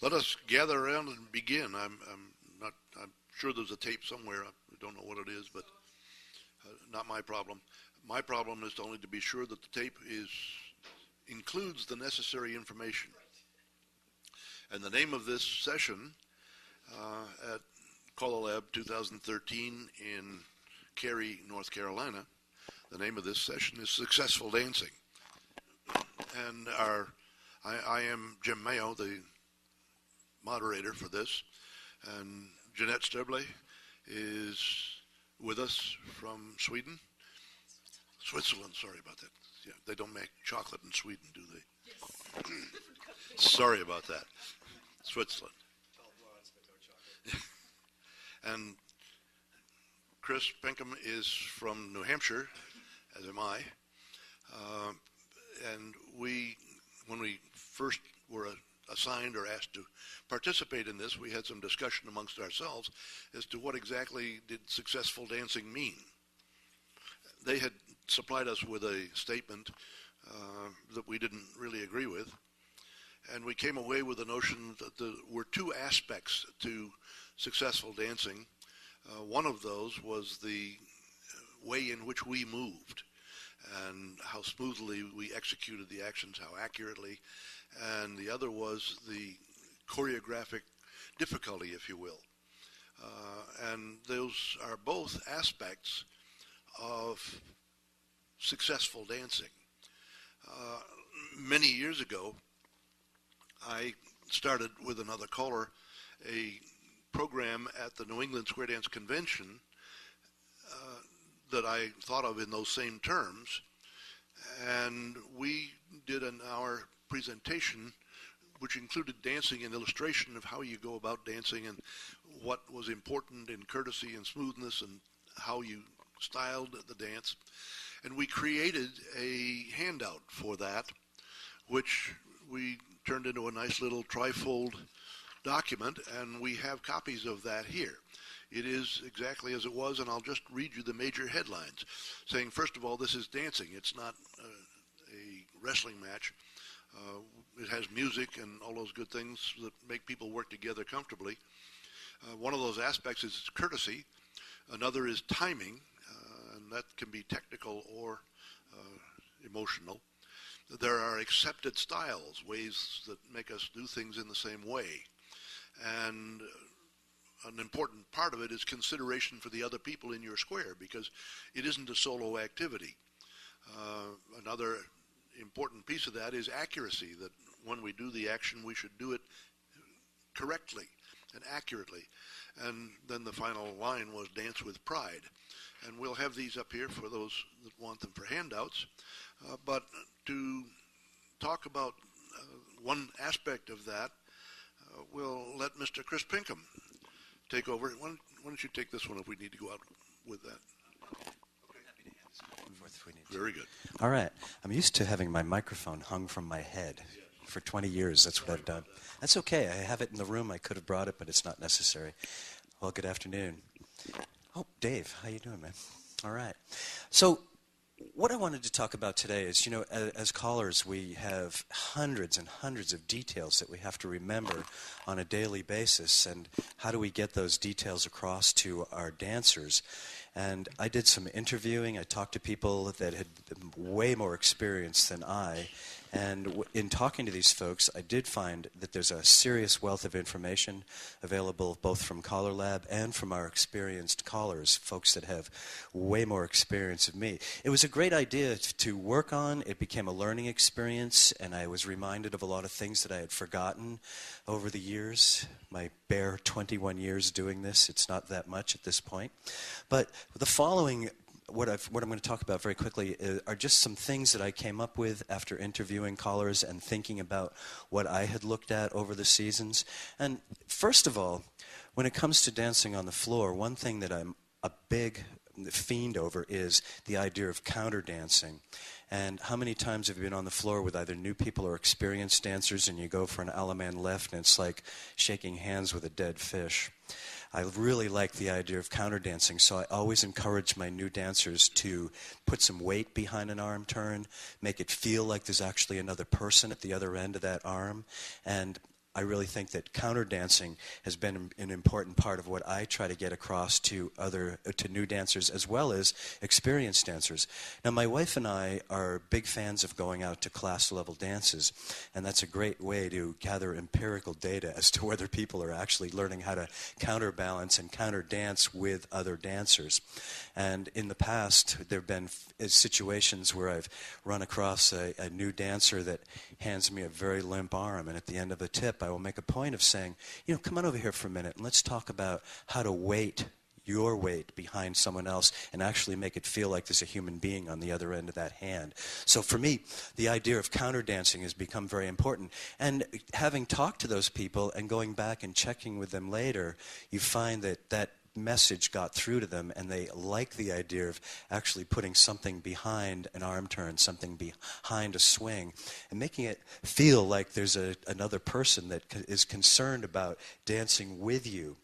Let us gather around and begin. I'm sure there's a tape somewhere. I don't know what it is, but not my problem. My problem is only to be sure that the tape includes the necessary information. And the name of this session at CALLERLAB 2013 in Cary, North Carolina, the name of this session is Successful Dancing. And I am Jim Mayo, the moderator for this, and Jeannette Staeuble is with us from Sweden. Switzerland, sorry about that. Yeah, they don't make chocolate in Sweden, do they? Yes. Sorry about that. Switzerland. And Chris Pinkham is from New Hampshire, as am I. And when we first were assigned or asked to participate in this, we had some discussion amongst ourselves as to what exactly did successful dancing mean. They had supplied us with a statement that we didn't really agree with, and we came away with the notion that there were two aspects to successful dancing. One of those was the way in which we moved and how smoothly we executed the actions, how accurately, and the other was the choreographic difficulty, if you will. And those are both aspects of successful dancing. Many years ago, I started with another caller a program at the New England Square Dance Convention that I thought of in those same terms, and we did an hour presentation which included dancing and illustration of how you go about dancing and what was important in courtesy and smoothness and how you styled the dance. And we created a handout for that, which we turned into a nice little trifold document, and we have copies of that here. It is exactly as it was, and I'll just read you the major headlines, saying, first of all, this is dancing. It's not a wrestling match. It has music and all those good things that make people work together comfortably. One of those aspects is courtesy. Another is timing, and that can be technical or emotional. There are accepted styles, ways that make us do things in the same way. And an important part of it is consideration for the other people in your square, because it isn't a solo activity. Another important piece of that is accuracy, that when we do the action, we should do it correctly and accurately. And then the final line was dance with pride. And we'll have these up here for those that want them for handouts. But to talk about one aspect of that, we'll let Mr. Chris Pinkham take over. Why don't you take this one if we need to go out with that? Very good. All right. I'm used to having my microphone hung from my head. For 20 years, that's what I've done. That's okay. I have it in the room. I could have brought it, but it's not necessary. Well, good afternoon. Oh, Dave, how you doing, man? All right. So what I wanted to talk about today is, you know, as callers, we have hundreds and hundreds of details that we have to remember on a daily basis, and how do we get those details across to our dancers? And I did some interviewing. I talked to people that had way more experience than I. And in talking to these folks, I did find that there's a serious wealth of information available both from CALLERLAB and from our experienced callers, folks that have way more experience than me. It was a great idea to work on. It became a learning experience, and I was reminded of a lot of things that I had forgotten over the years. My bare 21 years doing this, it's not that much at this point. But the following, what I'm going to talk about very quickly are just some things that I came up with after interviewing callers and thinking about what I had looked at over the seasons. And first of all, when it comes to dancing on the floor, one thing that I'm a big fiend over is the idea of counter dancing. And how many times have you been on the floor with either new people or experienced dancers, and you go for an Alaman left and it's like shaking hands with a dead fish? I really like the idea of counter dancing, so I always encourage my new dancers to put some weight behind an arm turn, make it feel like there's actually another person at the other end of that arm. And I really think that counter dancing has been an important part of what I try to get across to new dancers as well as experienced dancers. Now, my wife and I are big fans of going out to class-level dances, and that's a great way to gather empirical data as to whether people are actually learning how to counterbalance and counter-dance with other dancers. And in the past, there have been situations where I've run across a new dancer that hands me a very limp arm, and at the end of the tip, I will make a point of saying, come on over here for a minute, and let's talk about how to weight your weight behind someone else and actually make it feel like there's a human being on the other end of that hand. So for me, the idea of counter dancing has become very important. And having talked to those people and going back and checking with them later, you find that message got through to them, and they like the idea of actually putting something behind an arm turn, something behind a swing, and making it feel like there's another person that is concerned about dancing with you.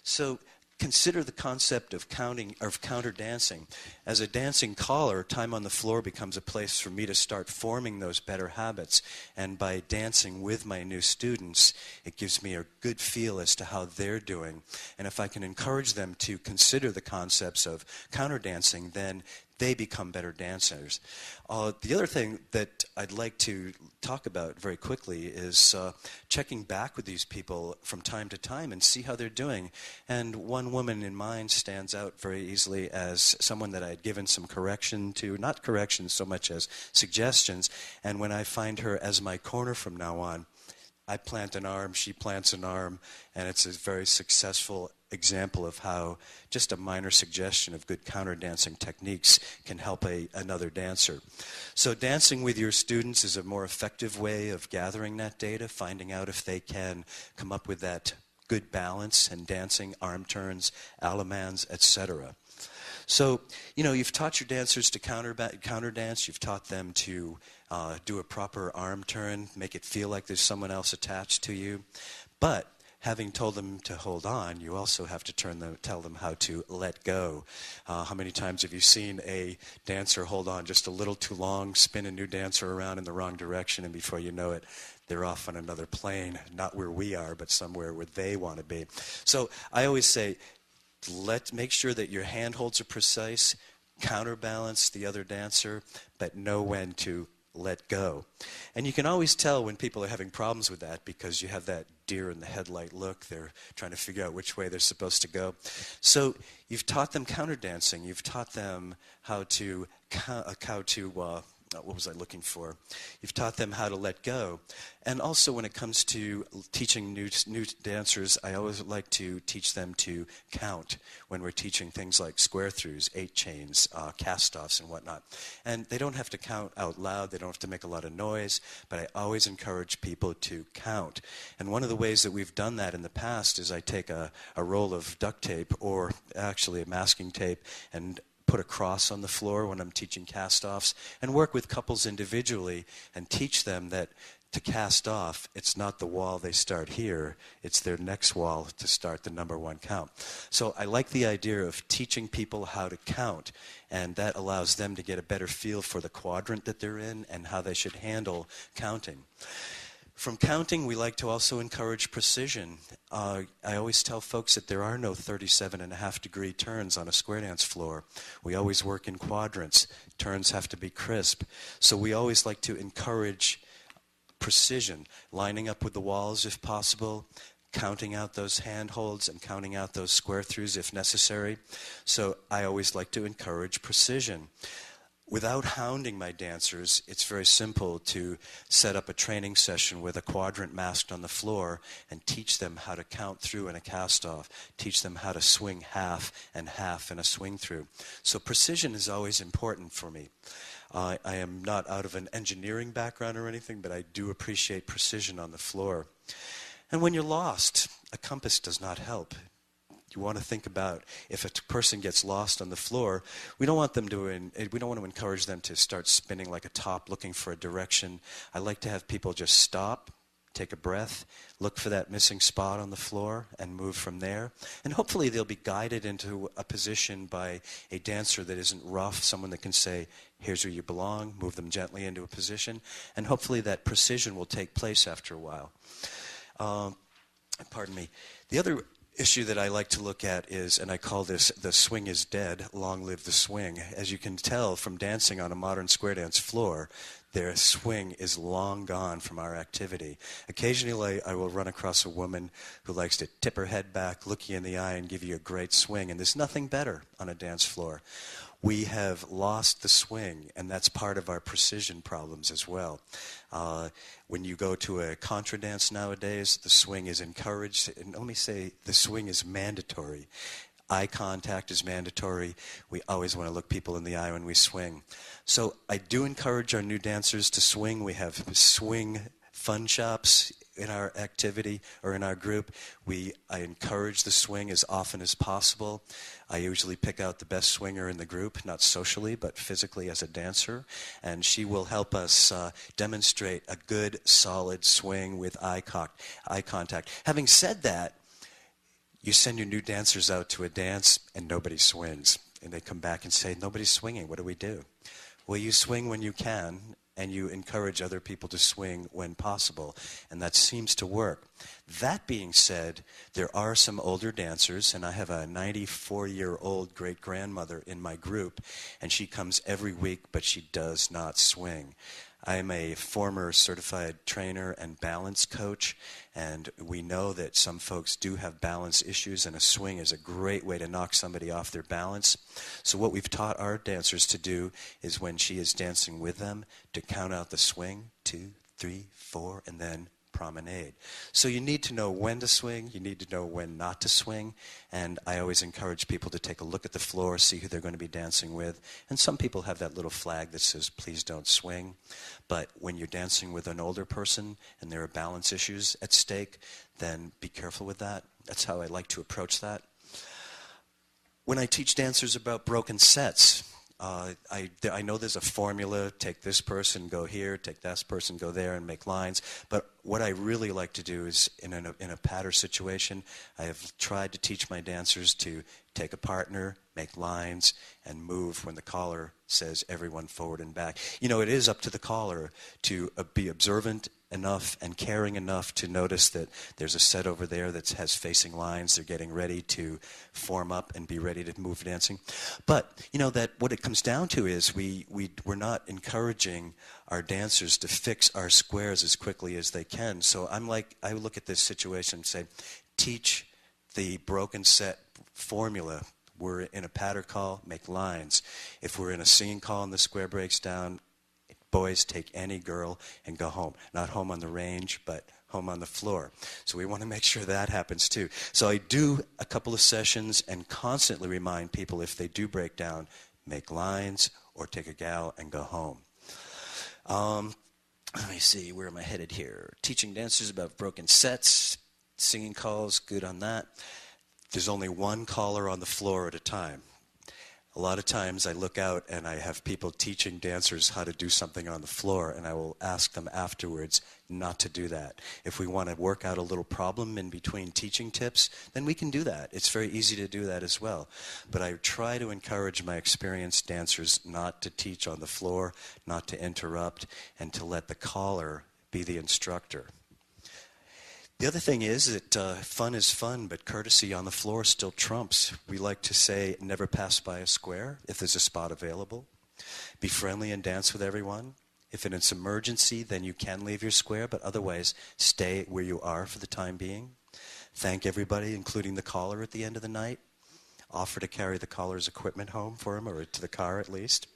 So consider the concept of counter dancing. As a dancing caller, time on the floor becomes a place for me to start forming those better habits. And by dancing with my new students, it gives me a good feel as to how they're doing. And if I can encourage them to consider the concepts of counter dancing, then they become better dancers. The other thing that I'd like to talk about very quickly is checking back with these people from time to time and see how they're doing. And one woman in mind stands out very easily as someone that I had given some correction to, not corrections so much as suggestions. And when I find her as my corner from now on, I plant an arm, she plants an arm, and it's a very successful example of how just a minor suggestion of good counter-dancing techniques can help another dancer. So dancing with your students is a more effective way of gathering that data, finding out if they can come up with that good balance and dancing, arm turns, alemans, etc. So, you've taught your dancers to counter dance, you've taught them to do a proper arm turn, make it feel like there's someone else attached to you, but having told them to hold on, you also have to tell them how to let go. How many times have you seen a dancer hold on just a little too long, spin a new dancer around in the wrong direction, and before you know it, they're off on another plane, not where we are, but somewhere where they want to be. So I always say, make sure that your handholds are precise, counterbalance the other dancer, but know when to let go. And you can always tell when people are having problems with that because you have that deer in the headlight look. They're trying to figure out which way they're supposed to go. So you've taught them counter dancing. You've taught them how to what was I looking for? You've taught them how to let go. And also when it comes to teaching new dancers, I always like to teach them to count when we're teaching things like square throughs, 8 chains, cast-offs and whatnot. And they don't have to count out loud. They don't have to make a lot of noise. But I always encourage people to count. And one of the ways that we've done that in the past is I take a roll of duct tape, or actually a masking tape, and put a cross on the floor when I'm teaching cast-offs, and work with couples individually and teach them that to cast off, it's not the wall they start here, it's their next wall to start the number 1 count. So I like the idea of teaching people how to count, and that allows them to get a better feel for the quadrant that they're in and how they should handle counting. From counting, we like to also encourage precision. I always tell folks that there are no 37.5-degree turns on a square dance floor. We always work in quadrants. Turns have to be crisp. So we always like to encourage precision, lining up with the walls if possible, counting out those handholds and counting out those square throughs if necessary. So I always like to encourage precision. Without hounding my dancers, it's very simple to set up a training session with a quadrant masked on the floor and teach them how to count through in a cast-off, teach them how to swing half and half in a swing through. So precision is always important for me. I am not out of an engineering background or anything, but I do appreciate precision on the floor. And when you're lost, a compass does not help. You want to think about if a person gets lost on the floor, we don't want to encourage them to start spinning like a top looking for a direction. I like to have people just stop, take a breath, look for that missing spot on the floor and move from there. And hopefully they'll be guided into a position by a dancer that isn't rough, someone that can say, here's where you belong, move them gently into a position, and hopefully that precision will take place after a while. Pardon me. The other issue that I like to look at is, and I call this the swing is dead, long live the swing. As you can tell from dancing on a modern square dance floor, their swing is long gone from our activity. Occasionally I will run across a woman who likes to tip her head back, look you in the eye, and give you a great swing, and there's nothing better on a dance floor. We have lost the swing, and that's part of our precision problems as well. When you go to a contra dance nowadays, the swing is encouraged, and let me say the swing is mandatory. Eye contact is mandatory. We always want to look people in the eye when we swing. So I do encourage our new dancers to swing. We have swing fun shops in our activity or in our group. I encourage the swing as often as possible. I usually pick out the best swinger in the group, not socially, but physically as a dancer, and she will help us demonstrate a good, solid swing with eye contact. Having said that, you send your new dancers out to a dance and nobody swings, and they come back and say, nobody's swinging, what do we do? Well, you swing when you can, and you encourage other people to swing when possible, and that seems to work. That being said, there are some older dancers, and I have a 94-year-old great-grandmother in my group, and she comes every week, but she does not swing. I am a former certified trainer and balance coach, and we know that some folks do have balance issues, and a swing is a great way to knock somebody off their balance. So what we've taught our dancers to do is when she is dancing with them, to count out the swing, 2, 3, 4, and then promenade. So you need to know when to swing, you need to know when not to swing, and I always encourage people to take a look at the floor, see who they're going to be dancing with, and some people have that little flag that says, please don't swing, but when you're dancing with an older person and there are balance issues at stake, then be careful with that. That's how I like to approach that. When I teach dancers about broken sets, I know there's a formula, take this person, go here, take that person, go there, and make lines. But what I really like to do is, in a patter situation, I have tried to teach my dancers to take a partner, make lines, and move when the caller says everyone forward and back. You know, it is up to the caller to be observant enough and caring enough to notice that there's a set over there that has facing lines. They're getting ready to form up and be ready to move dancing. But, you know, that what it comes down to is we're not encouraging our dancers to fix our squares as quickly as they can. So I look at this situation and say, teach the broken set formula. We're in a patter call, make lines. If we're in a singing call and the square breaks down, boys, take any girl and go home. Not home on the range, but home on the floor. So we want to make sure that happens too. So I do a couple of sessions and constantly remind people if they do break down, make lines or take a gal and go home. Let me see, where am I headed here? Teaching dancers about broken sets, singing calls, good on that. There's only one caller on the floor at a time. A lot of times I look out and I have people teaching dancers how to do something on the floor, and I will ask them afterwards not to do that. If we want to work out a little problem in between teaching tips, then we can do that. It's very easy to do that as well. But I try to encourage my experienced dancers not to teach on the floor, not to interrupt, and to let the caller be the instructor. The other thing is that fun is fun, but courtesy on the floor still trumps. We like to say, never pass by a square if there's a spot available. Be friendly and dance with everyone. If it's an emergency, then you can leave your square, but otherwise stay where you are for the time being. Thank everybody, including the caller at the end of the night. Offer to carry the caller's equipment home for him, or to the car at least.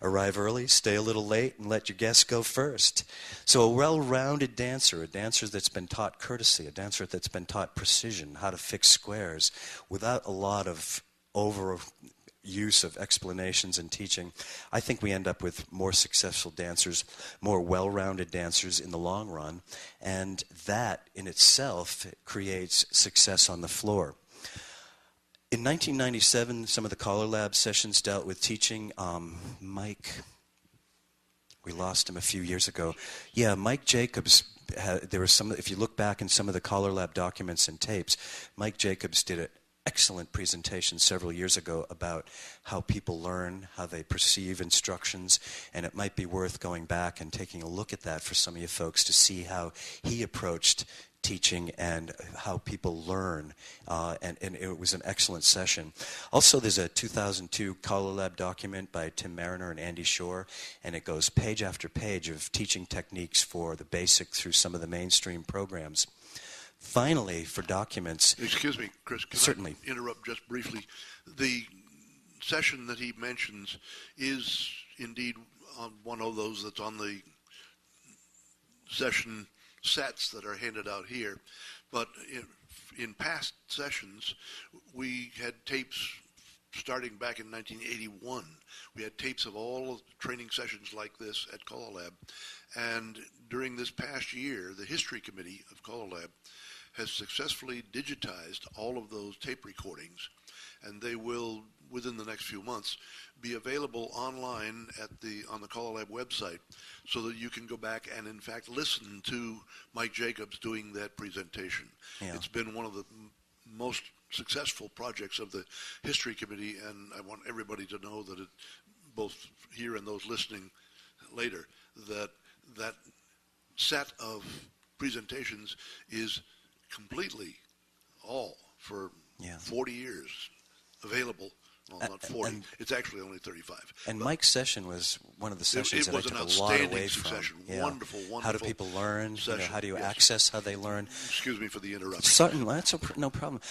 Arrive early, stay a little late, and let your guests go first. So a well-rounded dancer, a dancer that's been taught courtesy, a dancer that's been taught precision, how to fix squares, without a lot of overuse of explanations and teaching, I think we end up with more successful dancers, more well-rounded dancers in the long run, and that in itself creates success on the floor. In 1997, some of the CALLERLAB sessions dealt with teaching. Mike, we lost him a few years ago. Yeah, Mike Jacobs, there were some, if you look back in some of the CALLERLAB documents and tapes, Mike Jacobs did an excellent presentation several years ago about how people learn, how they perceive instructions, and it might be worth going back and taking a look at that for some of you folks to see how he approached teaching and how people learn, and it was an excellent session. Also, there's a 2002 CALLERLAB document by Tim Mariner and Andy Shore, and it goes page after page of teaching techniques for the basic through some of the mainstream programs. Finally, for documents... Excuse me, Chris, can certainly. I interrupt just briefly? The session that he mentions is indeed one of those that's on the session sets that are handed out here. But in past sessions, we had tapes starting back in 1981. We had tapes of all of the training sessions like this at CALLERLAB. And during this past year, the History Committee of CALLERLAB has successfully digitized all of those tape recordings, and they will, within the next few months, be available online on the CALLERLAB website, so that you can go back and, in fact, listen to Mike Jacobs doing that presentation. Yeah. It's been one of the most successful projects of the History Committee, and I want everybody to know that both here and those listening later, that set of presentations is completely all for 40 years available. Well, not 40. It's actually only 35. And Mike's session was one of the sessions that I took a lot away from. Session. Yeah. Wonderful. How do people learn? How do you access how they learn? Excuse me for the interruption. Certainly, that's no problem.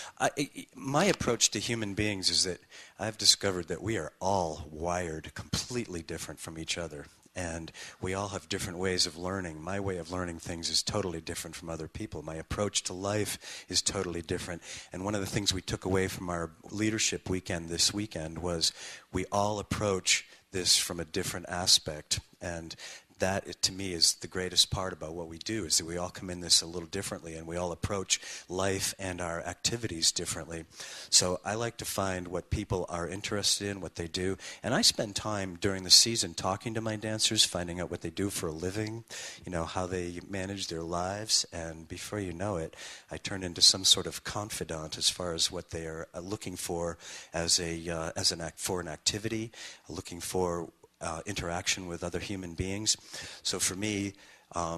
My approach to human beings is that I've discovered that we are all wired completely different from each other. And we all have different ways of learning. My way of learning things is totally different from other people. My approach to life is totally different. And one of the things we took away from our leadership weekend this weekend was we all approach this from a different aspect. And that, to me, is the greatest part about what we do, is that we all come in this a little differently, and we all approach life and our activities differently. So I like to find what people are interested in, what they do, and I spend time during the season talking to my dancers, finding out what they do for a living, how they manage their lives, and before you know it, I turn into some sort of confidant as far as what they are looking for as an activity, looking for interaction with other human beings. So for me,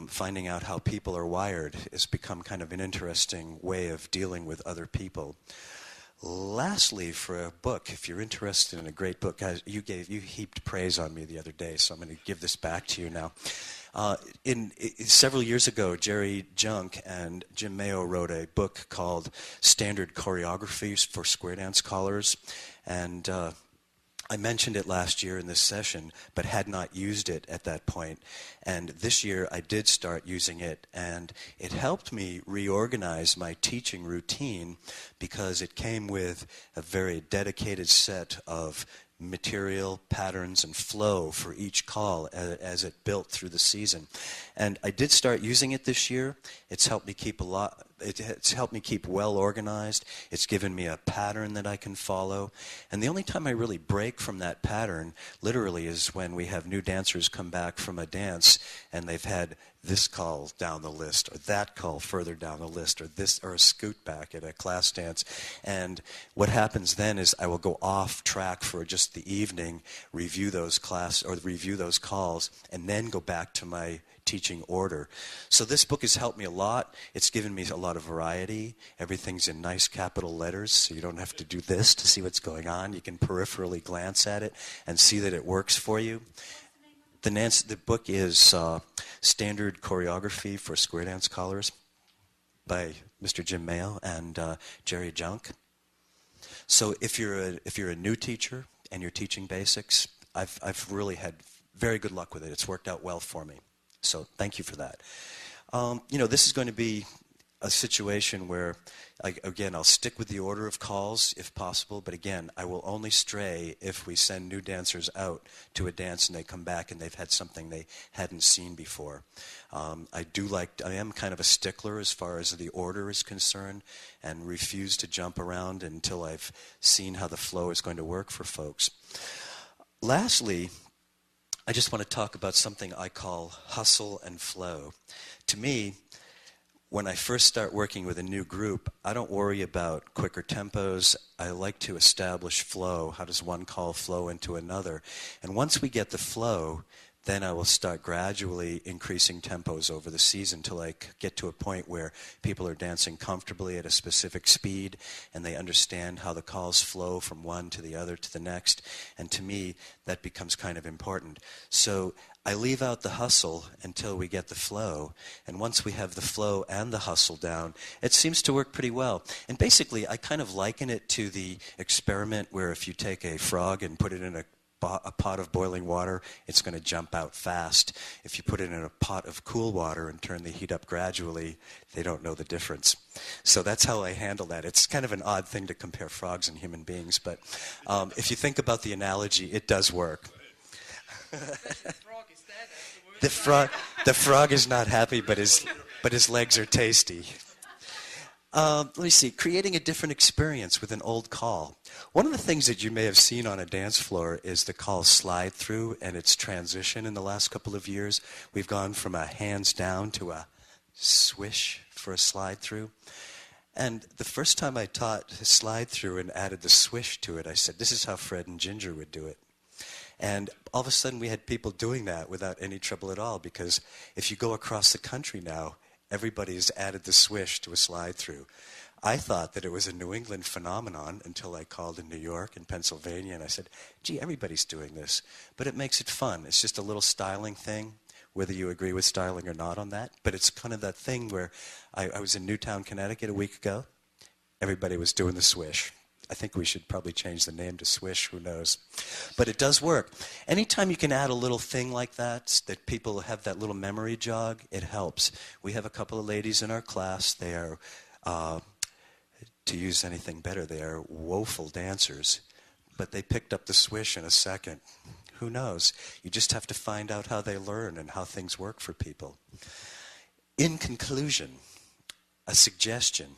finding out how people are wired has become kind of an interesting way of dealing with other people. Lastly, for a book, if you're interested in a great book, you heaped praise on me the other day, so I'm going to give this back to you now. Several years ago, Jerry Junk and Jim Mayo wrote a book called Standard Choreographies for Square Dance Callers, and I mentioned it last year in this session, but had not used it at that point. And this year I did start using it, and it helped me reorganize my teaching routine because it came with a very dedicated set of material, patterns, and flow for each call as it built through the season. And I did start using it this year. It's helped me keep it's helped me keep well organized. It's given me a pattern that I can follow. And the only time I really break from that pattern, literally, is when we have new dancers come back from a dance and they've had this call down the list, or that call further down the list, or a scoot back at a class dance. And what happens then is I will go off track for just the evening, review those calls, and then go back to my teaching order. So this book has helped me a lot. It's given me a lot of variety. Everything's in nice capital letters, so you don't have to do this to see what's going on. You can peripherally glance at it and see that it works for you. The book is Standard Choreography for Square Dance Callers by Mr. Jim Mayo and Jerry Junk. So if you're a new teacher and you're teaching basics, I've really had very good luck with it. It's worked out well for me. So thank you for that. This is going to be a situation where, again, I'll stick with the order of calls if possible, but again, I will only stray if we send new dancers out to a dance and they come back and they've had something they hadn't seen before. I am kind of a stickler as far as the order is concerned and refuse to jump around until I've seen how the flow is going to work for folks. Lastly, I just want to talk about something I call hustle and flow. To me, when I first start working with a new group, I don't worry about quicker tempos. I like to establish flow. How does one call flow into another? And once we get the flow, Then I will start gradually increasing tempos over the season till I get to a point where people are dancing comfortably at a specific speed and they understand how the calls flow from one to the other to the next. And to me, that becomes kind of important. So I leave out the hustle until we get the flow. And once we have the flow and the hustle down, it seems to work pretty well. And basically, I kind of liken it to the experiment where if you take a frog and put it in a pot of boiling water, it's going to jump out fast. If you put it in a pot of cool water and turn the heat up gradually, they don't know the difference. So that's how I handle that. It's kind of an odd thing to compare frogs and human beings, but if you think about the analogy, it does work. The frog is not happy, but his legs are tasty. Let me see. Creating a different experience with an old call. One of the things that you may have seen on a dance floor is the call slide through and its transition in the last couple of years. We've gone from a hands down to a swish for a slide through. And the first time I taught slide through and added the swish to it, I said, this is how Fred and Ginger would do it. And all of a sudden we had people doing that without any trouble at all, because if you go across the country now, everybody's added the swish to a slide through. I thought that it was a New England phenomenon until I called in New York and Pennsylvania and I said, gee, everybody's doing this. But it makes it fun. It's just a little styling thing, whether you agree with styling or not on that. But it's kind of that thing where I was in Newtown, Connecticut a week ago. Everybody was doing the swish. I think we should probably change the name to Swish, who knows. But it does work. Anytime you can add a little thing like that people have that little memory jog, it helps. We have a couple of ladies in our class. They are, to use anything better, they are woeful dancers. But they picked up the swish in a second. Who knows? You just have to find out how they learn and how things work for people. In conclusion, a suggestion.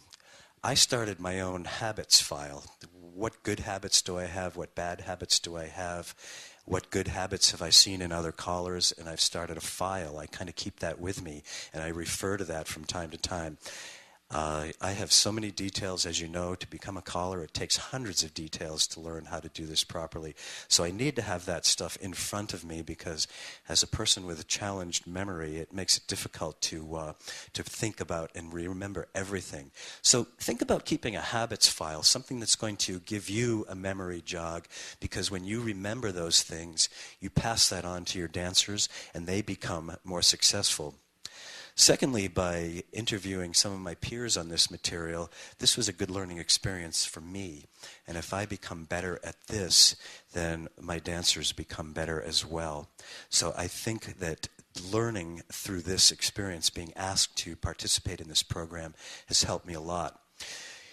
I started my own habits file. What good habits do I have? What bad habits do I have? What good habits have I seen in other callers? And I've started a file. I kind of keep that with me, and I refer to that from time to time. I have so many details, as you know. To become a caller, it takes hundreds of details to learn how to do this properly. So I need to have that stuff in front of me because as a person with a challenged memory, it makes it difficult to think about and remember everything. So think about keeping a habits file, something that's going to give you a memory jog, because when you remember those things, you pass that on to your dancers and they become more successful. Secondly, by interviewing some of my peers on this material, this was a good learning experience for me. And if I become better at this, then my dancers become better as well. So I think that learning through this experience, being asked to participate in this program, has helped me a lot.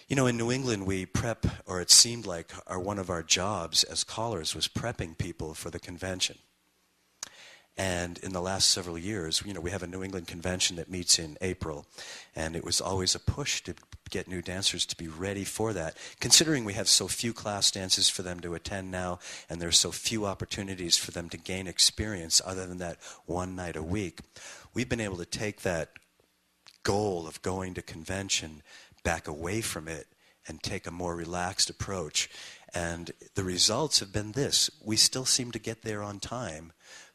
You know, in New England, we prep, or it seemed like one of our jobs as callers was prepping people for the convention. And in the last several years, you know, we have a New England convention that meets in April, and it was always a push to get new dancers to be ready for that. Considering we have so few class dances for them to attend now, and there's so few opportunities for them to gain experience other than that one night a week, we've been able to take that goal of going to convention back away from it and take a more relaxed approach. And the results have been this. We still seem to get there on time,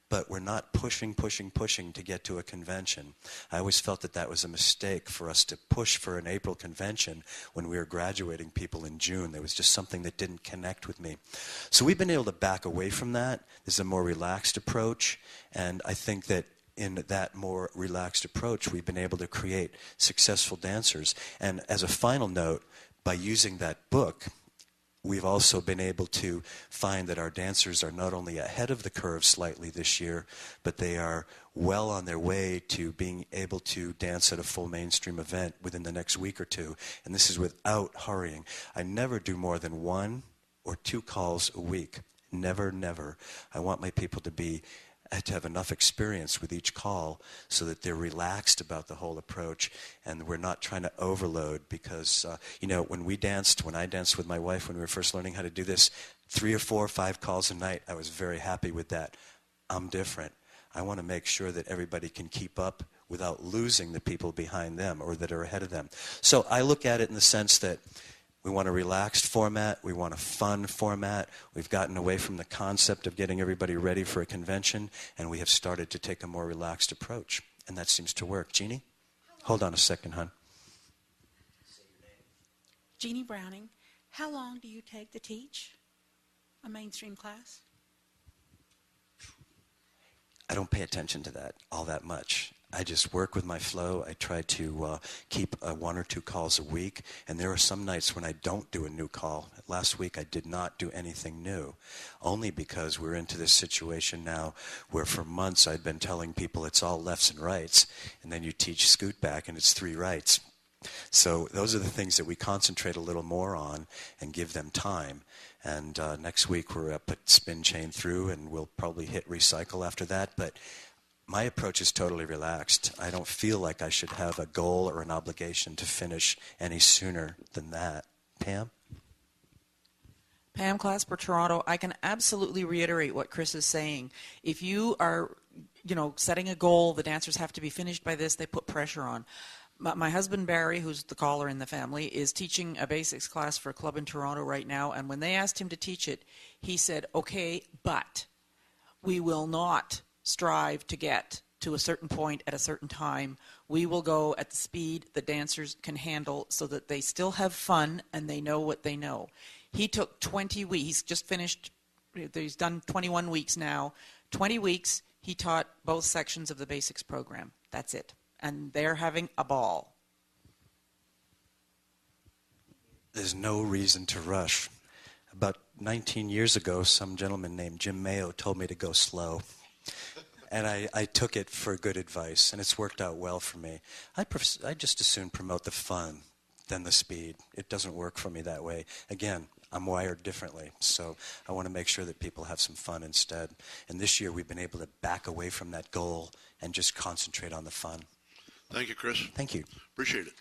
but we're not pushing to get to a convention. I always felt that that was a mistake for us to push for an April convention when we were graduating people in June. There was just something that didn't connect with me. So we've been able to back away from that. This is a more relaxed approach, and I think that in that more relaxed approach, we've been able to create successful dancers. And as a final note, by using that book, we've also been able to find that our dancers are not only ahead of the curve slightly this year, but they are well on their way to being able to dance at a full mainstream event within the next week or two. And this is without hurrying. I never do more than 1 or 2 calls a week. Never, never. I want my people to have enough experience with each call so that they're relaxed about the whole approach and we're not trying to overload because, you know, when I danced with my wife when we were first learning how to do this, 3 or 4 or 5 calls a night, I was very happy with that. I'm different. I want to make sure that everybody can keep up without losing the people behind them or that are ahead of them. So I look at it in the sense that We want a relaxed format. We want a fun format. We've gotten away from the concept of getting everybody ready for a convention, and we have started to take a more relaxed approach. And that seems to work. Jeannie? Hold on a second, hon. Jeannie Browning. How long do you take to teach a mainstream class? I don't pay attention to that all that much. I just work with my flow. I try to keep 1 or 2 calls a week, and there are some nights when I don't do a new call. Last week I did not do anything new, only because we're into this situation now where for months I'd been telling people it's all lefts and rights, and then you teach scoot back and it's 3 rights. So those are the things that we concentrate a little more on and give them time. And next week we're up at spin chain through, and we'll probably hit recycle after that. But my approach is totally relaxed. I don't feel like I should have a goal or an obligation to finish any sooner than that. Pam? Pam Clasper, Toronto. I can absolutely reiterate what Chris is saying. If you are, setting a goal, the dancers have to be finished by this, they put pressure on. My husband Barry, who's the caller in the family, is teaching a basics class for a club in Toronto right now, and when they asked him to teach it, he said, okay, but we will not strive to get to a certain point at a certain time. We will go at the speed the dancers can handle so that they still have fun and they know what they know. He took 20 weeks. He's just finished, he's done 21 weeks now. 20 weeks, he taught both sections of the basics program. That's it. And they're having a ball. There's no reason to rush. About 19 years ago, some gentleman named Jim Mayo told me to go slow. And I took it for good advice, and it's worked out well for me. I just as soon promote the fun than the speed. It doesn't work for me that way. Again, I'm wired differently, so I want to make sure that people have some fun instead. And this year we've been able to back away from that goal and just concentrate on the fun. Thank you, Chris. Thank you. Appreciate it.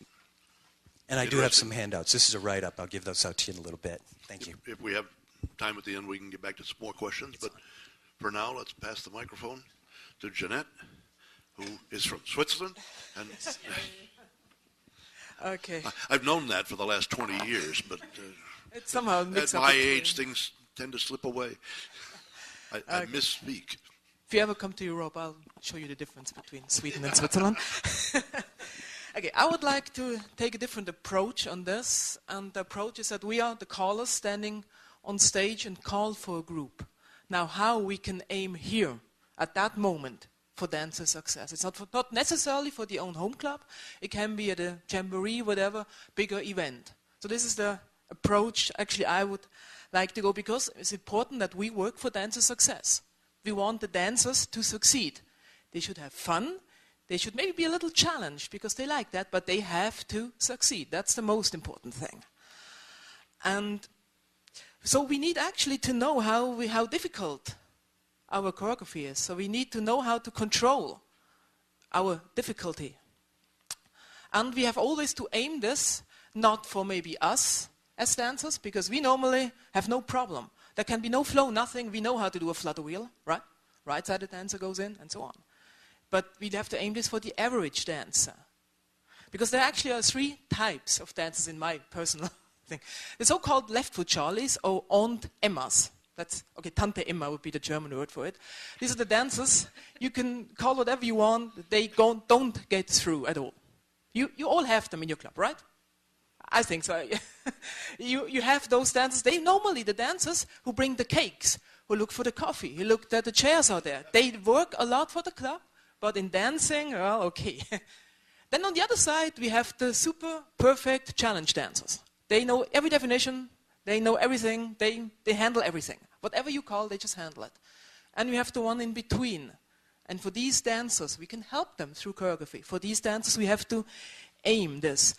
And I do have some handouts. This is a write-up. I'll give those out to you in a little bit. Thank you. If we have time at the end, we can get back to some more questions. But for now, let's pass the microphone to Jeannette, who is from Switzerland. And Okay. I've known that for the last 20 years, but It's somehow at my age, things tend to slip away. I misspeak. If you ever come to Europe, I'll show you the difference between Sweden and Switzerland. Okay, I would like to take a different approach on this, and the approach is that we are the callers standing on stage and call for a group. Now, how we can aim here at that moment for dancer success. It's not necessarily for the own home club. It can be at a jamboree, whatever, bigger event. So this is the approach actually I would like to go, because it's important that we work for dancer success. We want the dancers to succeed. They should have fun. They should maybe be a little challenged because they like that, but they have to succeed. That's the most important thing. And so we need actually to know how difficult our choreography is. So we need to know how to control our difficulty. And we have always to aim this not for maybe us as dancers, because we normally have no problem. There can be no flow, nothing. We know how to do a flutter wheel, right? Right-sided dancer goes in, and so on. But we'd have to aim this for the average dancer. Because there actually are 3 types of dancers in my personal thing. The so-called left foot Charlies, or Aunt Emmas. That's, okay, Tante Emma would be the German word for it. These are the dancers. You can call whatever you want. They don't get through at all. You all have them in your club, right? I think so. You have those dancers. They normally the dancers who bring the cakes, who look for the coffee, who look that the chairs are there. They work a lot for the club, but in dancing, well, okay. Then on the other side, we have the super perfect challenge dancers. They know every definition. They know everything. They handle everything. Whatever you call, they just handle it. And we have the one in between. And for these dancers, we can help them through choreography. For these dancers, we have to aim this.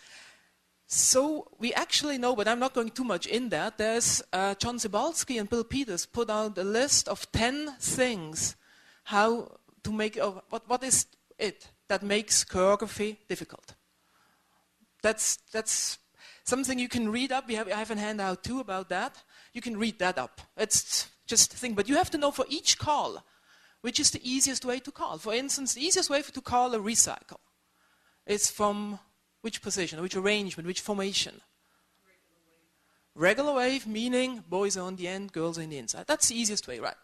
So we actually know, but I'm not going too much in that, there's John Cybulski and Bill Peters put out a list of 10 things how to make, what is it that makes choreography difficult. That's something you can read up. I have a handout too about that. You can read that up. It's just a thing, but you have to know for each call, which is the easiest way to call. For instance, the easiest way to call a recycle is from which position, which arrangement, which formation? Regular wave meaning boys are on the end, girls are in the inside. That's the easiest way, right?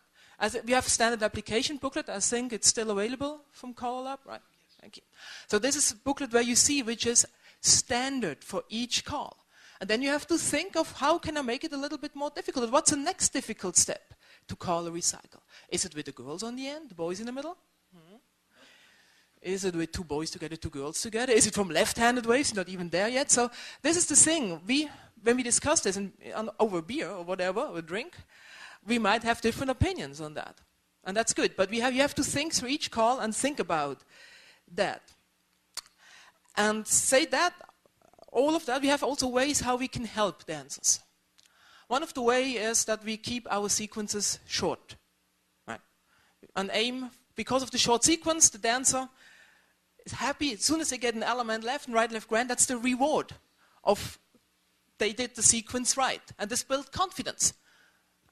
We have a standard application booklet. I think it's still available from CALLERLAB, right? Thank you. So this is a booklet where you see which is standard for each call. And then you have to think of how can I make it a little bit more difficult? What's the next difficult step to call a recycle? Is it with the girls on the end, the boys in the middle? Is it with two boys together, two girls together? Is it from left-handed waves? Not even there yet. So this is the thing. When we discuss this over beer or whatever, or a drink, we might have different opinions on that. And that's good. But you have to think through each call and think about that. And say that, all of that, we have also ways how we can help dancers. One of the ways is that we keep our sequences short. Right? An aim, because of the short sequence, the dancer is happy as soon as they get an element left and right, left, grand. That's the reward of they did the sequence right. And this builds confidence.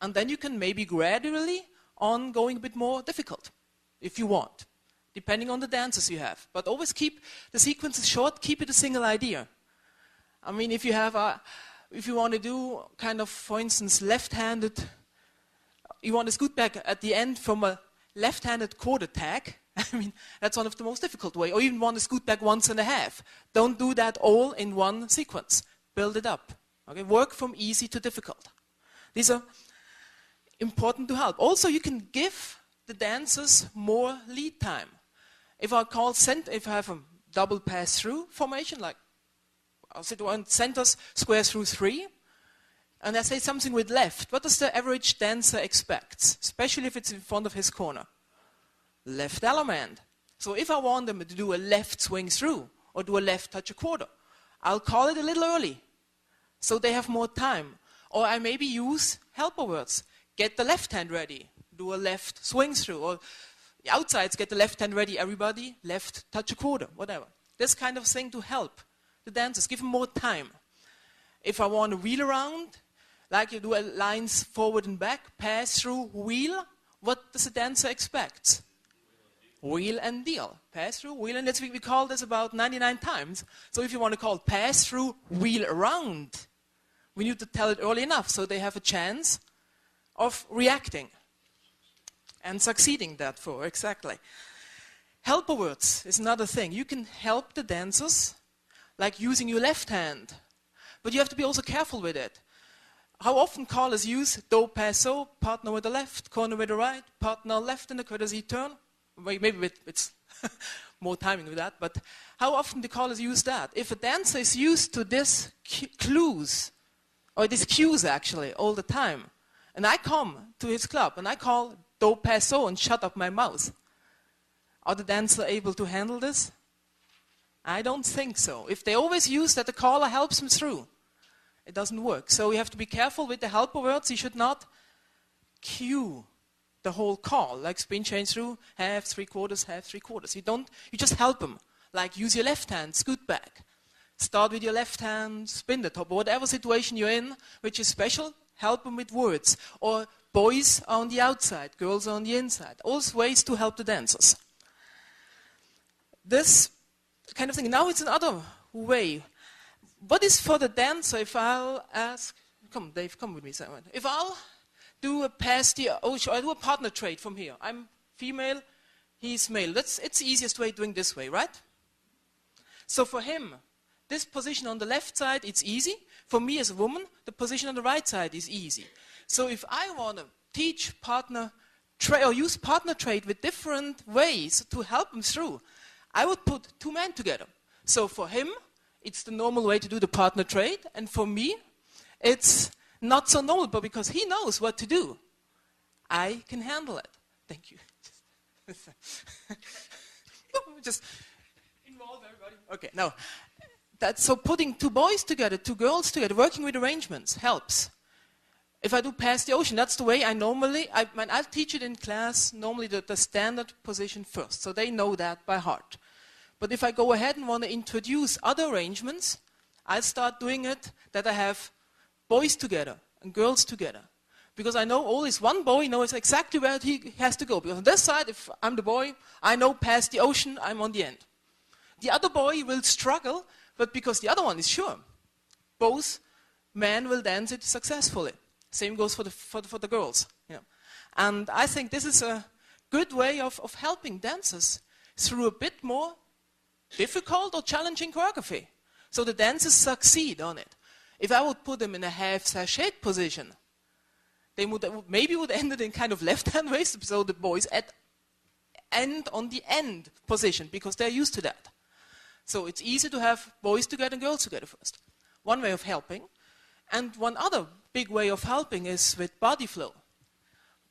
And then you can maybe gradually on going a bit more difficult, if you want, depending on the dancers you have. But always keep the sequences short, keep it a single idea. I mean, if you want to do kind of, for instance, left-handed, you want a scoot back at the end from a left-handed quarter tag, I mean, that's one of the most difficult way. Or even want to scoot back 1.5. Don't do that all in one sequence. Build it up. Okay? Work from easy to difficult. These are important to help. Also, you can give the dancers more lead time. If I have a double pass-through formation, like I'll say one centers square through 3, and I say something with left, what does the average dancer expect, especially if it's in front of his corner? Left element. So if I want them to do a left swing through or do a left touch a quarter, I'll call it a little early so they have more time. Or I maybe use helper words. Get the left hand ready, do a left swing through. Or the outsides, get the left hand ready, everybody, left touch a quarter, whatever. This kind of thing to help the dancers, give them more time. If I want to wheel around, like you do lines forward and back, pass through, wheel, what does the dancer expect? Wheel and deal. Pass through, wheel, and we call this about 99 times. So if you want to call pass through, wheel around, we need to tell it early enough so they have a chance of reacting and succeeding that for, exactly. Helper words is another thing. You can help the dancers like using your left hand, but you have to be also careful with it. How often callers use do, pass, so, partner with the left, corner with the right, partner left in the courtesy turn? Maybe it's more timing with that, but how often do callers use that? If a dancer is used to this clues, or these cues actually, all the time, and I come to his club and I call do, pass, so, and shut up my mouth, are the dancer able to handle this? I don't think so. If they always use that the caller helps them through, it doesn't work. So you have to be careful with the helper words. You should not cue the whole call, like spin change through, half, 3/4, half, 3/4. You just help them. Like use your left hand, scoot back. Start with your left hand, spin the top, or whatever situation you're in, which is special, help them with words. Or boys are on the outside, girls are on the inside. All ways to help the dancers. This kind of thing. Now it's another way. What is for the dancer if I'll ask, come Dave, come with me, Simon. If I'll do a pass the ocean, I do a partner trade from here. I'm female, he's male. It's the easiest way doing this way, right? So for him, this position on the left side, it's easy. For me as a woman, the position on the right side is easy. So if I want to teach partner trade or use partner trade with different ways to help him through, I would put two men together. So for him, it's the normal way to do the partner trade, and for me, it's not so normal, but because he knows what to do, I can handle it. Thank you. Just involve everybody. Okay, now, so putting two boys together, two girls together, working with arrangements helps. If I do pass the ocean, that's the way I'll teach it in class, normally the standard position first, so they know that by heart. But if I go ahead and want to introduce other arrangements, I'll start doing it that I have boys together and girls together. Because I know always one boy knows exactly where he has to go. Because on this side, if I'm the boy, I know past the ocean, I'm on the end. The other boy will struggle, but because the other one is sure. Both men will dance it successfully. Same goes for the girls. You know. And I think this is a good way of helping dancers through a bit more difficult or challenging choreography. So the dancers succeed on it. If I would put them in a half sachet position, they would end it in kind of left-hand waist, so the boys end on the end position, because they're used to that. So it's easy to have boys together and girls together first. One way of helping. And one other big way of helping is with body flow.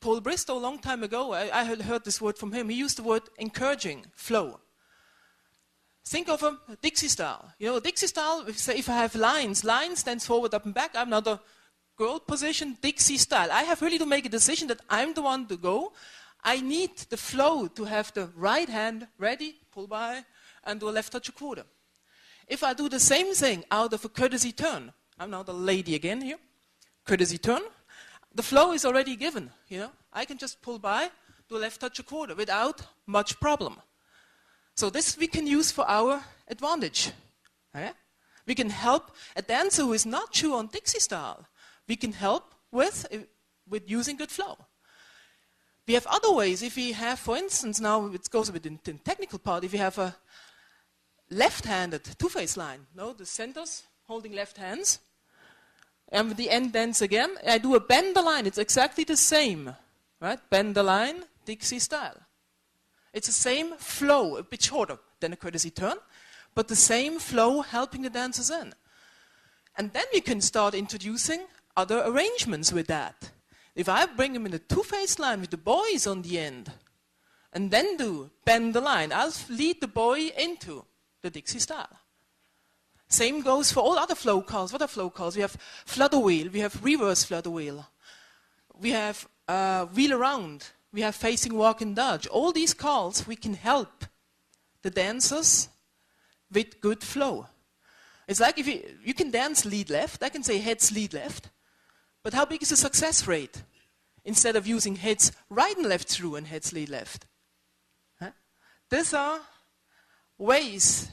Paul Bristow, a long time ago, I had heard this word from him. He used the word encouraging flow. Think of a Dixie style. You know, Dixie style, if I have lines, line stands forward, up and back. I'm not a girl position, Dixie style. I have really to make a decision that I'm the one to go. I need the flow to have the right hand ready, pull by, and do a left touch a quarter. If I do the same thing out of a courtesy turn, I'm now the lady again here, courtesy turn, the flow is already given, you know. I can just pull by, do a left touch a quarter without much problem. So this we can use for our advantage. Okay? We can help a dancer who is not sure on Dixie style. We can help with using good flow. We have other ways. If we have, for instance, now it goes a bit in the technical part, if we have a left-handed two-face line, no, the centers holding left hands, and with the end dance again, I do a bend the line. It's exactly the same, right? Bend the line, Dixie style. It's the same flow, a bit shorter than a courtesy turn, but the same flow helping the dancers in. And then we can start introducing other arrangements with that. If I bring them in a two-face line with the boys on the end, and then do bend the line, I'll lead the boy into the Dixie style. Same goes for all other flow calls. What are flow calls? We have flutter wheel, we have reverse flutter wheel, we have wheel around, we have facing walk and dodge. All these calls, we can help the dancers with good flow. It's like if you can dance lead left, I can say heads lead left, but how big is the success rate? Instead of using heads right and left through and heads lead left. Huh? These are ways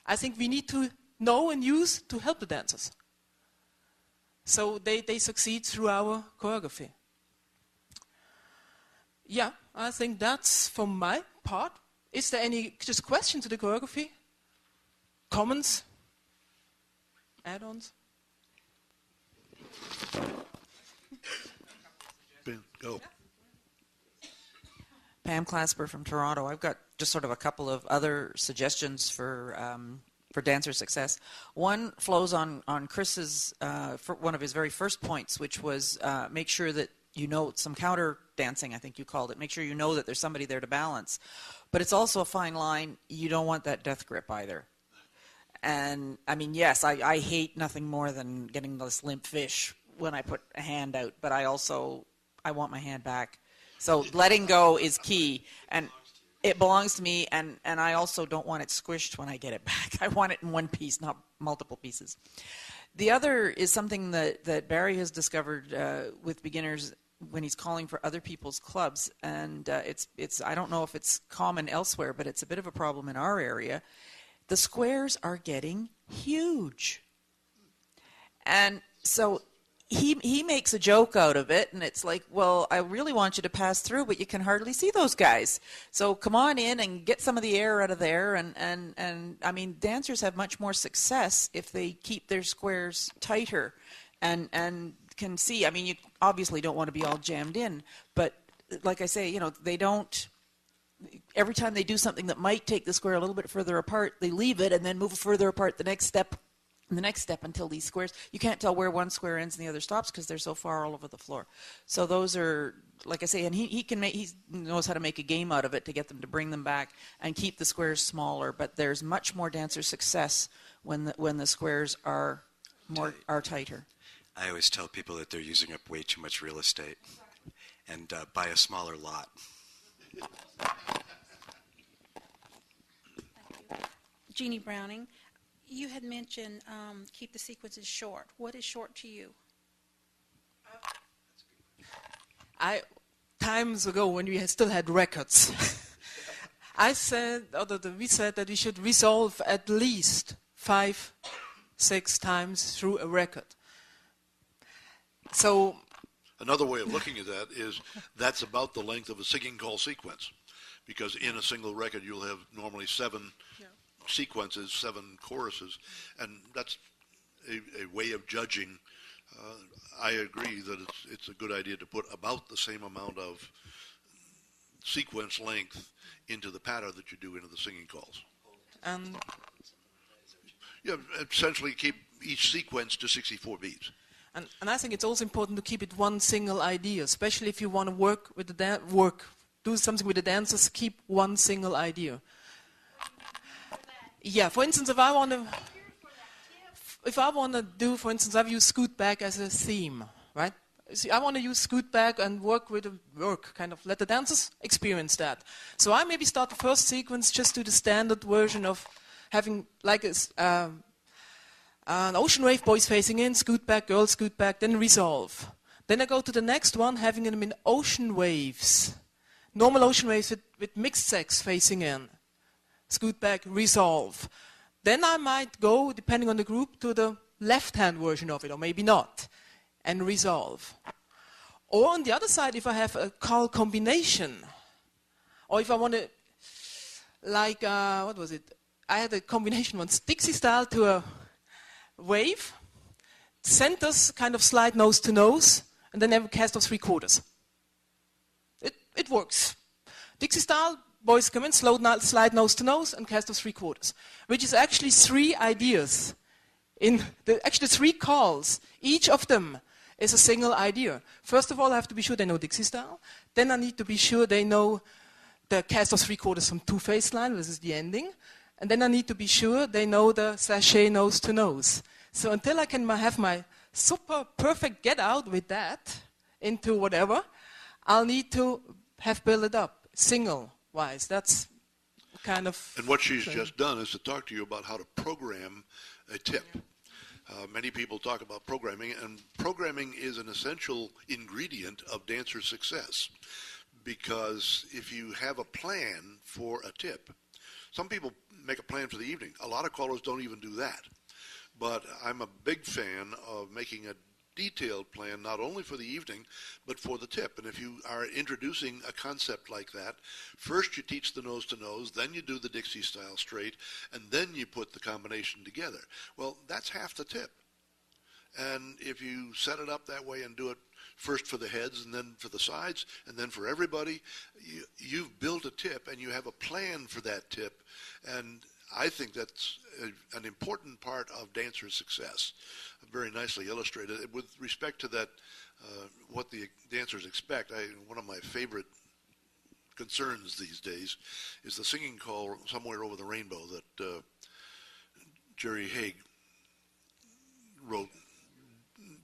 I think we need to know and use to help the dancers. So they succeed through our choreography. Yeah, I think that's from my part. Is there any just question to the choreography? Comments? Add-ons? Ben, go. Pam Clasper from Toronto. I've got just sort of a couple of other suggestions for dancer success. One flows on Chris's, for one of his very first points, which was make sure that you know some counter dancing, I think you called it. Make sure you know that there's somebody there to balance. But it's also a fine line. You don't want that death grip either. And, I mean, yes, I hate nothing more than getting this limp fish when I put a hand out, but I want my hand back. So letting go is key, and it belongs to me, and I also don't want it squished when I get it back. I want it in one piece, not multiple pieces. The other is something that Barry has discovered with beginners when he's calling for other people's clubs, and it's I don't know if it's common elsewhere, but it's a bit of a problem in our area. The squares are getting huge. And so he makes a joke out of it, and it's like, well, I really want you to pass through, but you can hardly see those guys. So come on in and get some of the air out of there. And I mean, dancers have much more success if they keep their squares tighter and can see. I mean, you obviously don't want to be all jammed in, but like I say, you know, they don't. Every time they do something that might take the square a little bit further apart, they leave it and then move further apart the next step until these squares, you can't tell where one square ends and the other stops because they're so far all over the floor. So those are, like I say, and he knows how to make a game out of it to get them to bring them back and keep the squares smaller. But there's much more dancer success when the squares are tighter. I always tell people that they're using up way too much real estate and buy a smaller lot. Jeannie Browning, you had mentioned keep the sequences short. What is short to you? Times ago when we still had records, we said that we should resolve at least 5-6 times through a record. So Another way of looking at that is that's about the length of a singing call sequence, because in a single record you'll have normally 7 sequences, 7 choruses, and that's a way of judging. I agree that it's a good idea to put about the same amount of sequence length into the patter that you do into the singing calls. and Yeah, essentially keep each sequence to 64 beats. And I think it's also important to keep it one single idea, especially if you want to work with the do something with the dancers. Keep one single idea. Yeah, for instance, if I want to do, for instance, I've used Scoot Back as a theme, right? See, I want to use Scoot Back and work with kind of let the dancers experience that. So I maybe start the first sequence just to the standard version of having like an ocean wave, boys facing in, scoot back, girls scoot back, then resolve. Then I go to the next one, having them in ocean waves. Normal ocean waves with mixed sex facing in. Scoot back, resolve. Then I might go, depending on the group, to the left-hand version of it, or maybe not, and resolve. Or on the other side, if I have a call combination, or if I want to, like, what was it? I had a combination once, Dixie style to a wave, centers kind of slide nose to nose, and then have a cast of 3/4. It works. Dixie style, boys come in, slide nose to nose, and cast of 3/4, which is actually 3 ideas. Actually 3 calls. Each of them is a single idea. First of all, I have to be sure they know Dixie style. Then I need to be sure they know the cast of 3/4 from 2-phase line, this is the ending. And then I need to be sure they know the sachet nose to nose. So until I can have my super perfect get out with that into whatever, I'll need to have built it up single-wise. That's kind of... And what she's just done is to talk to you about how to program a tip. Many people talk about programming, and programming is an essential ingredient of dancer success. Because if you have a plan for a tip, some people make a plan for the evening. A lot of callers don't even do that. But I'm a big fan of making a detailed plan, not only for the evening, but for the tip. And if you are introducing a concept like that, first you teach the nose to nose, then you do the Dixie style straight, and then you put the combination together. Well, that's half the tip. And if you set it up that way and do it first for the heads and then for the sides and then for everybody, you've built a tip and you have a plan for that tip. And I think that's an important part of dancer success. Very nicely illustrated. With respect to that, what the dancers expect, one of my favorite concerns these days is the singing call Somewhere Over the Rainbow that Jerry Haig wrote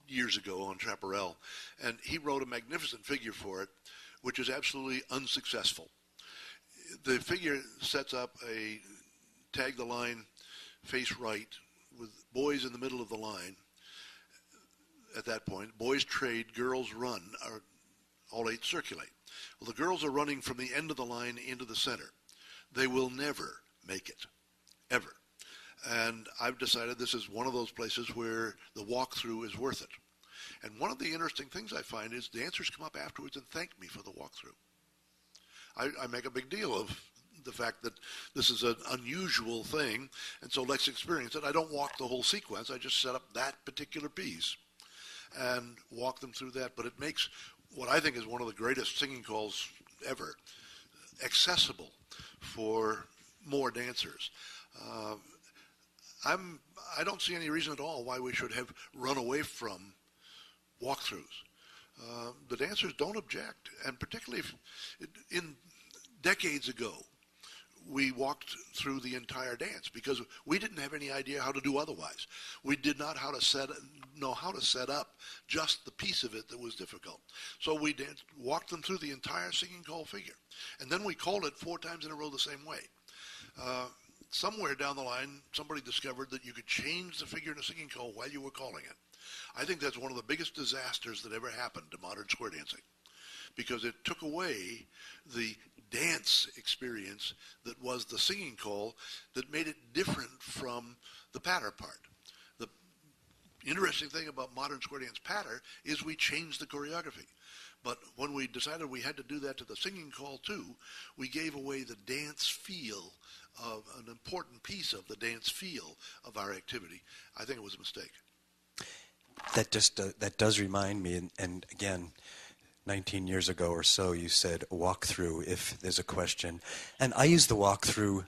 years ago on Chaparral. And he wrote a magnificent figure for it, which is absolutely unsuccessful. The figure sets up a tag the line, face right, with boys in the middle of the line. At that point, boys trade, girls run, or all 8 circulate. Well, the girls are running from the end of the line into the center. They will never make it, ever. And I've decided this is one of those places where the walkthrough is worth it. And one of the interesting things I find is dancers come up afterwards and thank me for the walkthrough. I make a big deal of the fact that this is an unusual thing, and so let's experience it. I don't walk the whole sequence. I just set up that particular piece and walk them through that. But it makes what I think is one of the greatest singing calls ever accessible for more dancers. I don't see any reason at all why we should have run away from walkthroughs. The dancers don't object, and particularly in decades ago, we walked through the entire dance because we didn't have any idea how to do otherwise. We did not know how to set up just the piece of it that was difficult. So we walked them through the entire singing call figure, and then we called it 4 times in a row the same way. Somewhere down the line, somebody discovered that you could change the figure in a singing call while you were calling it. I think that's one of the biggest disasters that ever happened to modern square dancing, because it took away the dance experience that was the singing call that made it different from the patter part. interesting thing about modern square dance patter is we changed the choreography. But when we decided we had to do that to the singing call too, we gave away the dance feel of an important piece of the dance feel of our activity. I think it was a mistake. That does remind me, and again, 19 years ago or so, you said walkthrough if there's a question. And I use the walkthrough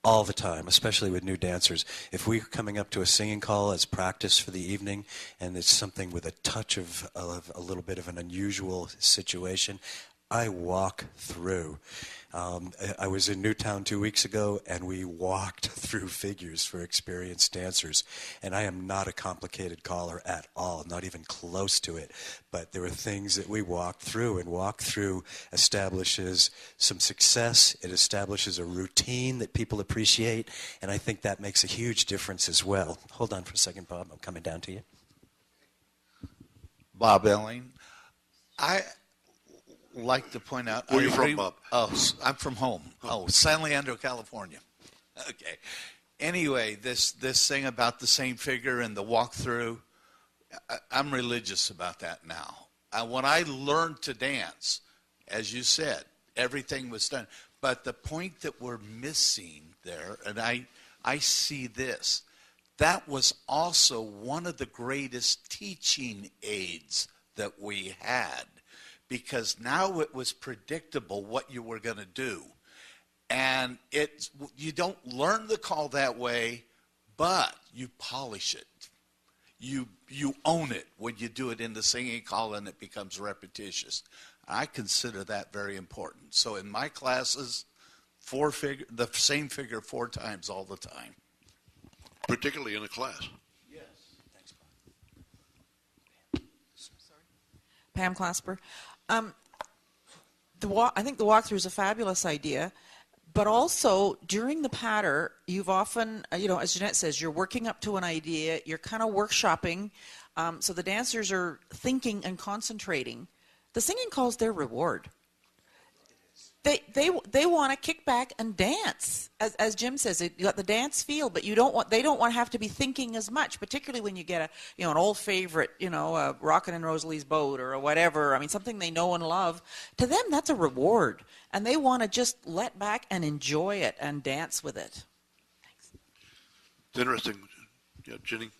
all the time, especially with new dancers. If we're coming up to a singing call as practice for the evening, and it's something with a touch of a little bit of an unusual situation, I walk through. I was in Newtown 2 weeks ago, and we walked through figures for experienced dancers. And I am not a complicated caller at all, not even close to it. But there were things that we walked through, and walk through establishes some success. It establishes a routine that people appreciate, and I think that makes a huge difference as well. Hold on for a second, Bob. I'm coming down to you. Bob Elling. I like to point out. Where are you from, Bob? Oh, I'm from home. Oh, San Leandro, California. Okay. Anyway, this thing about the same figure and the walkthrough, I'm religious about that now. When I learned to dance, as you said, everything was done. But the point that we're missing there, and I see this, that was also one of the greatest teaching aids that we had. Because now it was predictable what you were going to do. And you don't learn the call that way, but you polish it. You own it when you do it in the singing call and it becomes repetitious. I consider that very important. So in my classes, the same figure 4 times all the time. Particularly in a class. Yes. Thanks, Bob. Pam Clasper. I think the walkthrough is a fabulous idea, but also during the patter, you've often, as Jeannette says, you're working up to an idea, you're kind of workshopping, so the dancers are thinking and concentrating. The singing call's their reward. They want to kick back and dance, as Jim says. You got the dance feel, but they don't want to have to be thinking as much, particularly when you get an old favorite, Rockin' in Rosalie's Boat or whatever. I mean, something they know and love. To them, that's a reward, and they want to just let back and enjoy it and dance with it. Thanks. It's interesting. Yeah, Jenny.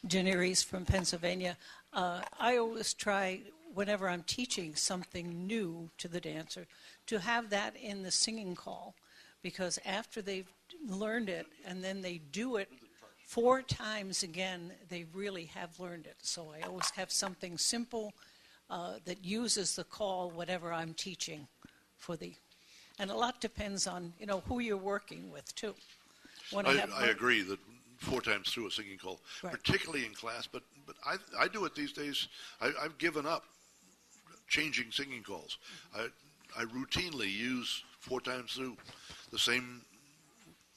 Jenny Reese from Pennsylvania. I always try, whenever I'm teaching something new to the dancer, to have that in the singing call, because after they've learned it and then they do it 4 times again, they really have learned it. So I always have something simple that uses the call, whatever I'm teaching and a lot depends on, who you're working with too. I agree that 4 times through a singing call, right, particularly in class, but I do it these days. I've given up changing singing calls. I routinely use 4 times through the same,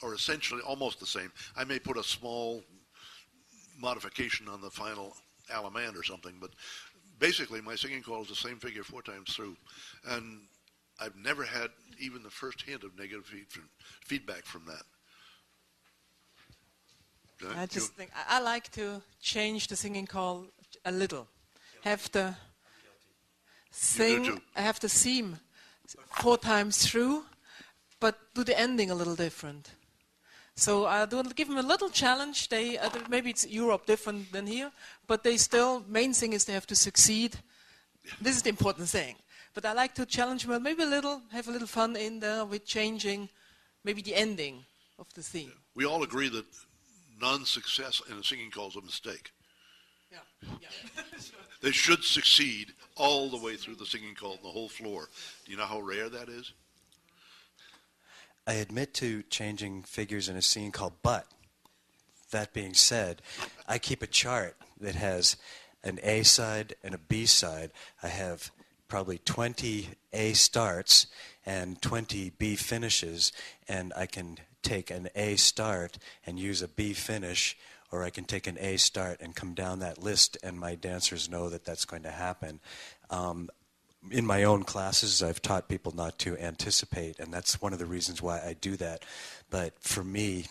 or essentially almost the same. I may put a small modification on the final allemande or something, but basically my singing call is the same figure 4 times through. And I've never had even the first hint of negative feedback from that. I just think I like to change the singing call a little. Have the theme 4 times through, but do the ending a little different. So I give them a little challenge. Maybe it's Europe different than here, but main thing is they have to succeed. This is the important thing. But I like to challenge them maybe have a little fun in there with changing maybe the ending of the theme. We all agree that non-success in a singing call is a mistake. Yeah. They should succeed all the way through the singing call, the whole floor. Do you know how rare that is? I admit to changing figures in a singing call, but that being said, I keep a chart that has an A side and a B side. I have probably 20 A starts and 20 B finishes, and I can take an A start and use a B finish, or I can take an A start and come down that list, and my dancers know that that's going to happen. In my own classes, I've taught people not to anticipate, and that's one of the reasons why I do that. But for me,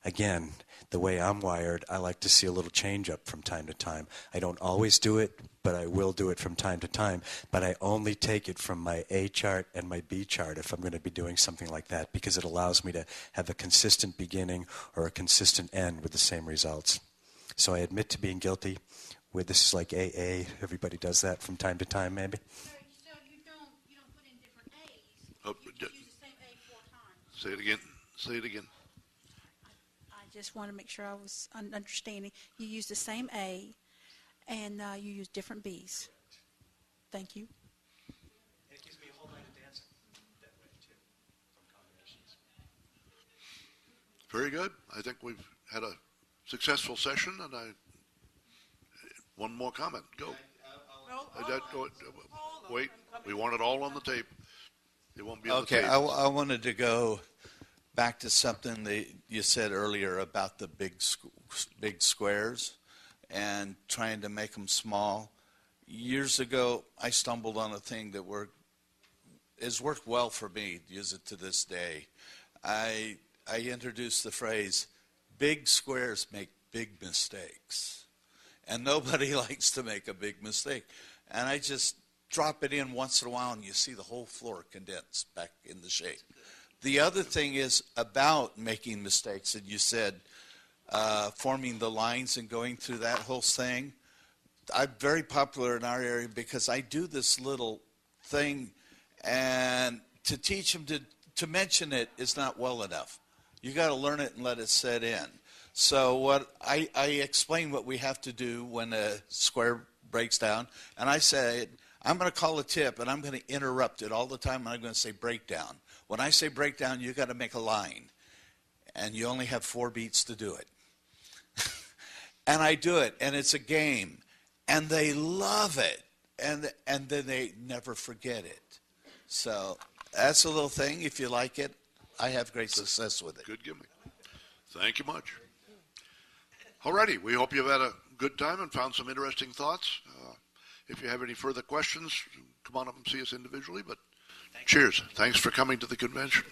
Again, the way I'm wired, I like to see a little change up from time to time. I don't always do it, but I will do it from time to time. But I only take it from my A chart and my B chart if I'm going to be doing something like that, because it allows me to have a consistent beginning or a consistent end with the same results. So I admit to being guilty. This is like AA. Everybody does that from time to time, maybe. So you don't put in different A's. Oh, You just use the same A 4 times. Say it again. Say it again. I just want to make sure I was understanding. You use the same A, and you use different B's. Thank you. It gives me a whole night of dancing that way, too, from combinations. Very good. I think we've had a successful session, and one more comment. Go. Wait, we want it all on the tape. It won't be on the tape. Okay, I wanted to go back to something that you said earlier about the big squares and trying to make them small. Years ago, I stumbled on a thing that has worked well for me. Use it to this day. I introduced the phrase, "Big squares make big mistakes." And nobody likes to make a big mistake. And I just drop it in once in a while, and you see the whole floor condense back in the shape. The other thing is about making mistakes, and you said forming the lines and going through that whole thing. I'm very popular in our area because I do this little thing, and to teach them to mention it is not well enough. You got to learn it and let it set in. So what I explain what we have to do when a square breaks down, and I say, I'm going to call a tip, and I'm going to interrupt it all the time, and I'm going to say breakdown. When I say breakdown, you got to make a line, and you only have 4 beats to do it. And I do it, and it's a game, and they love it, and then they never forget it. So that's a little thing. If you like it, I have great success with it. Good gimmick. Thank you much. Alrighty, we hope you've had a good time and found some interesting thoughts. If you have any further questions, come on up and see us individually. But cheers. Thanks for coming to the convention.